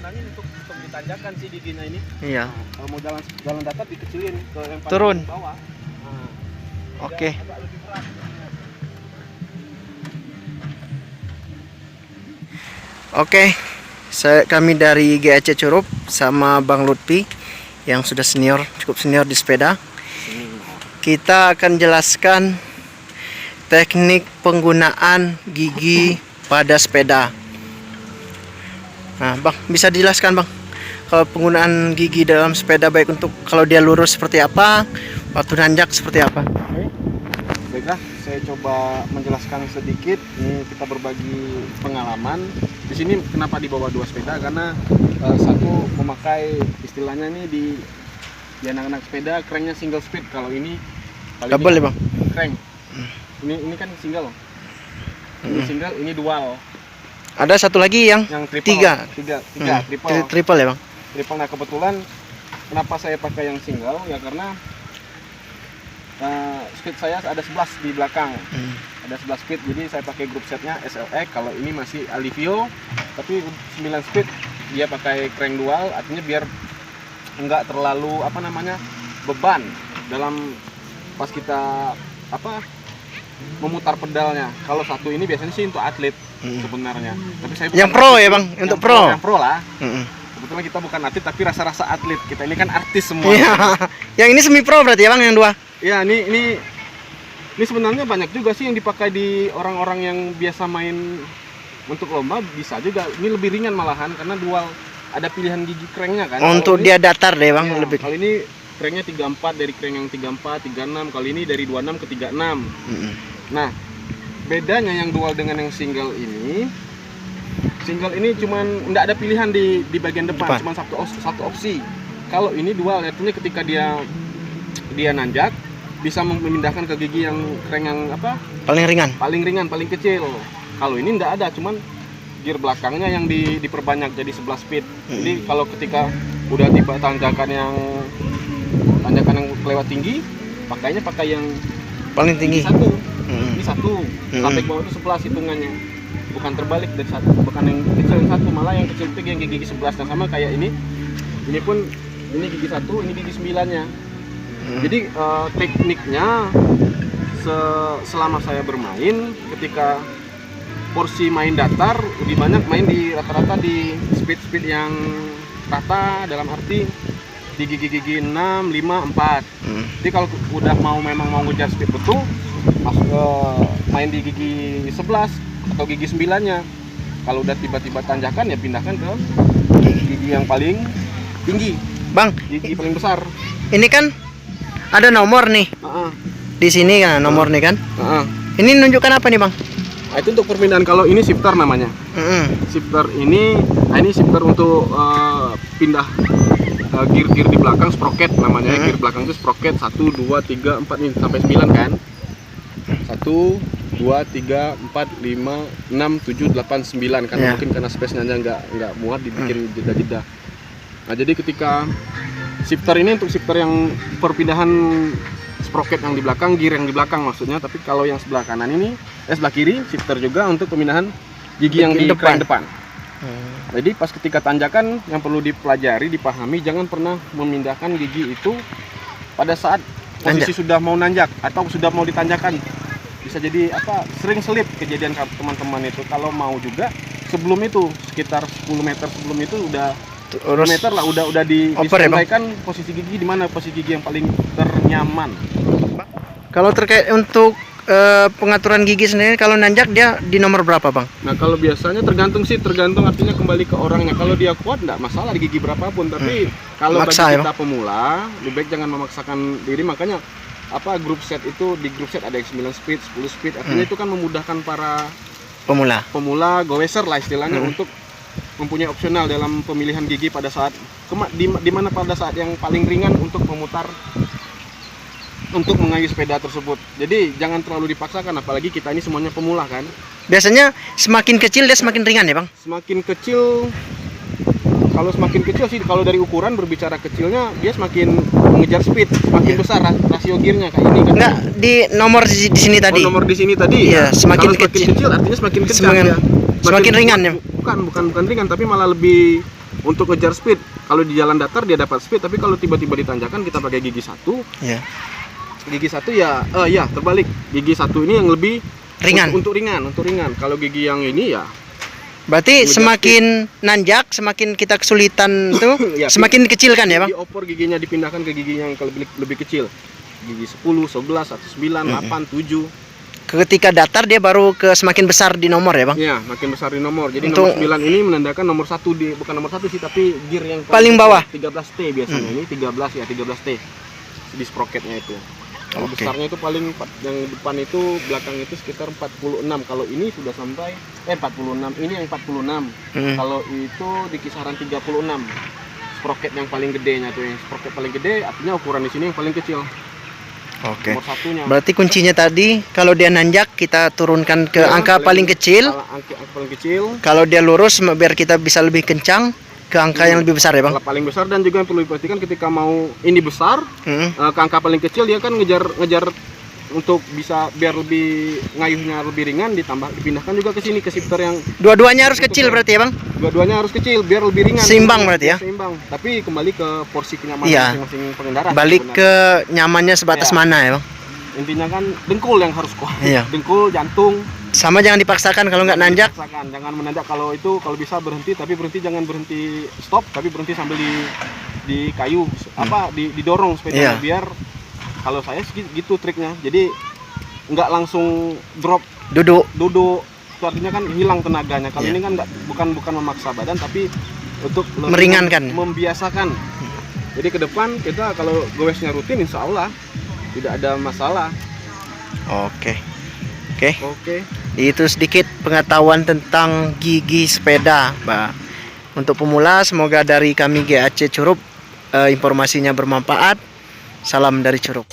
sebenarnya untuk ditanjakan sih giginya ini. Iya. Nah, kalau mau jalan datar dikecilin ke yang paling Turun. bawah. Nah, Oke. agak lebih berat. Oke. Kami dari GAC Curup sama Bang Lutfi yang sudah senior, cukup senior di sepeda. Kita akan jelaskan teknik penggunaan gigi pada sepeda. Nah, Bang, bisa dijelaskan, Bang, kalau penggunaan gigi dalam sepeda, baik untuk kalau dia lurus seperti apa, waktu nanjak seperti apa? Oke. Baiklah, saya coba menjelaskan sedikit. Ini kita berbagi pengalaman. Di sini kenapa dibawa dua sepeda? Karena satu memakai istilahnya ini di anak-anak sepeda cranknya single speed. Kalau ini Double ya, Bang? Crank. Ini kan single. Ini single, ini dual. Ada satu lagi yang Triple. tiga, Triple. triple ya, Bang? Triple. Nah, kebetulan kenapa saya pakai yang single ya karena speed saya ada 11 di belakang. Ada 11 speed, jadi saya pakai group setnya SLX. Kalau ini masih Alivio, tapi 9 speed dia pakai crank dual, artinya biar enggak terlalu beban dalam pas kita memutar pedalnya. Kalau satu ini biasanya sih untuk atlet sebenarnya. Tapi saya yang pro ya, Bang, untuk pro. Yang pro lah. Kebetulan kita bukan atlet tapi rasa-rasa atlet. Kita ini kan artis semua. Iya. Yang ini semi pro berarti ya, Bang, yang dua? Ya, ini sebenarnya banyak juga sih yang dipakai di orang-orang yang biasa main untuk lomba, bisa juga. Ini lebih ringan malahan karena dual, ada pilihan gigi cranknya kan. Untuk dia datar deh, Bang, ya, lebih. Kalau ini cranknya 34, dari crank yang 34, 36. Kali ini dari 26 ke 36. Nah, bedanya yang dual dengan yang single ini cuman nggak ada pilihan di bagian depan. Cuma satu opsi. Kalau ini dual, artinya ketika dia nanjak bisa memindahkan ke gigi yang crank yang paling ringan, paling kecil. Kalau ini nggak ada, cuman gear belakangnya yang diperbanyak jadi 11 speed. Jadi kalau ketika udah tiba tanjakan yang kelewat tinggi, pakai yang paling tinggi satu. Ini satu sampai bawah itu 11 hitungannya, bukan terbalik dari satu, bukan yang kecil yang satu, malah yang kecil itu yang gigi 11. Nah, sama kayak ini pun ini gigi 1, ini gigi 9-nya. Jadi tekniknya selama saya bermain, ketika porsi main datar lebih banyak main di rata-rata di speed yang rata, dalam arti di gigi 6, 5, 4. Jadi kalau udah memang mau ngejar speed betul, masuk ke main di gigi 11 atau gigi 9-nya. Kalau udah tiba-tiba tanjakan ya pindahkan ke gigi yang paling tinggi, Bang. Gigi paling besar. Ini kan ada nomor nih. Di sini kan nomor nih kan. Ini nunjukkan apa nih, Bang? Nah, itu untuk perpindahan. Kalau ini shifter namanya. Shifter ini shifter untuk pindah gear di belakang, sprocket namanya. Gear belakang itu sprocket 1, 2, 3, 4 nih sampai 9 kan. 1, 2, 3, 4, 5, 6, 7, 8, 9 kan. Mungkin karena space-nya nggak muat dibikin jeda-jeda. Nah, jadi ketika shifter ini untuk shifter yang perpindahan sprocket yang di belakang, gear yang di belakang maksudnya. Tapi kalau yang sebelah kanan ini, sebelah kiri, shifter juga untuk pemindahan gigi yang di depan. Jadi pas ketika tanjakan yang perlu dipelajari, dipahami, jangan pernah memindahkan gigi itu pada saat posisi sudah mau nanjak atau sudah mau ditanjakan. Bisa jadi sering selip kejadian teman-teman itu. Kalau mau juga sebelum itu, sekitar 10 meter sebelum itu udah 10 meter lah udah disampaikan posisi gigi di mana, posisi gigi yang paling ternyaman. Kalau terkait untuk pengaturan gigi sendiri, kalau nanjak dia di nomor berapa, Bang? Nah, kalau biasanya tergantung artinya kembali ke orangnya. Kalau dia kuat enggak masalah di gigi berapapun, tapi kalau bagi kita pemula lebih baik jangan memaksakan diri. Makanya grup set itu, di grup set ada yang 9 speed, 10 speed, artinya itu kan memudahkan para pemula go-racer lah istilahnya untuk mempunyai opsional dalam pemilihan gigi pada saat di mana pada saat yang paling ringan untuk memutar, untuk mengayuh sepeda tersebut. Jadi jangan terlalu dipaksakan, apalagi kita ini semuanya pemula kan. Biasanya semakin kecil dia semakin ringan ya, Bang? Semakin kecil, kalau semakin kecil sih, kalau dari ukuran berbicara kecilnya, dia semakin mengejar speed, semakin besar rasio gearnya kayak ini kan. Enggak, di nomor di sini tadi. Nomor di sini tadi. Iya, semakin kecil artinya semakin kencang ya. Semakin ringan ya. Bukan ringan, tapi malah lebih untuk ngejar speed. Kalau di jalan datar dia dapat speed, tapi kalau tiba-tiba ditanjakan kita pakai gigi satu. Ya. Gigi satu ya, ya terbalik. Gigi satu ini yang lebih Ringan. Untuk ringan. Kalau gigi yang ini ya. Berarti semakin nanjak, semakin kita kesulitan tuh, Ya, semakin kecil kan ya, Bang? Diopor giginya dipindahkan ke gigi yang lebih kecil. Gigi 10, 11, 9, 8, 7. Ketika datar dia baru ke semakin besar di nomor ya, Bang? Ya, makin besar di nomor. Jadi Untuk- nomor 9 ini menandakan nomor 1 bukan nomor 1 sih, tapi gear yang Paling bawah. 13T biasanya. Ini 13 ya, 13T. Di sprocketnya itu. Kalau Oke. besarnya itu paling yang depan itu, belakang itu sekitar 46. Kalau ini sudah sampai 46. Ini yang 46. Kalau itu di kisaran 36. Sprocket yang paling gedenya tuh, yang sprocket paling gede artinya ukuran di sini yang paling kecil. Oke. Nomor satunya. Berarti kuncinya tadi kalau dia nanjak kita turunkan ke Ya, angka paling kecil. Angka paling kecil. Kalau dia lurus biar kita bisa lebih kencang ke angka yang lebih besar ya, Bang? Angka paling besar, dan juga yang perlu diperhatikan ketika mau ini besar, ke angka paling kecil dia kan ngejar untuk bisa biar lebih ngayuhnya lebih ringan, dipindahkan juga ke sini ke shifter yang Dua-duanya harus kecil berarti ya, Bang? dua-duanya harus kecil biar lebih ringan. Seimbang berarti ya? Seimbang. Tapi kembali ke porsi kenyamanan Iya. masing-masing pengendara. Balik sebenarnya. ke nyamannya sebatas Ya. mana ya, Bang? Intinya kan dengkul yang harus kuat. Iya. Dengkul, jantung. Sama jangan dipaksakan kalau nggak nanjak. Dipaksakan. Jangan menanjak. Kalau itu kalau bisa berhenti, tapi berhenti jangan berhenti stop, tapi berhenti sambil di kayu didorong supaya Iya. biar kalau saya sih gitu triknya. Jadi nggak langsung drop Duduk. itu artinya kan hilang tenaganya. Kalau Iya. ini kan nggak bukan memaksa badan, tapi untuk lebih Meringankan. membiasakan. Jadi ke depan kita kalau goesnya rutin, insya Allah tidak ada masalah. Oke. Oke. Itu sedikit pengetahuan tentang gigi sepeda, Mbak. Untuk pemula, semoga dari kami GAC Curup informasinya bermanfaat. Salam dari Curup.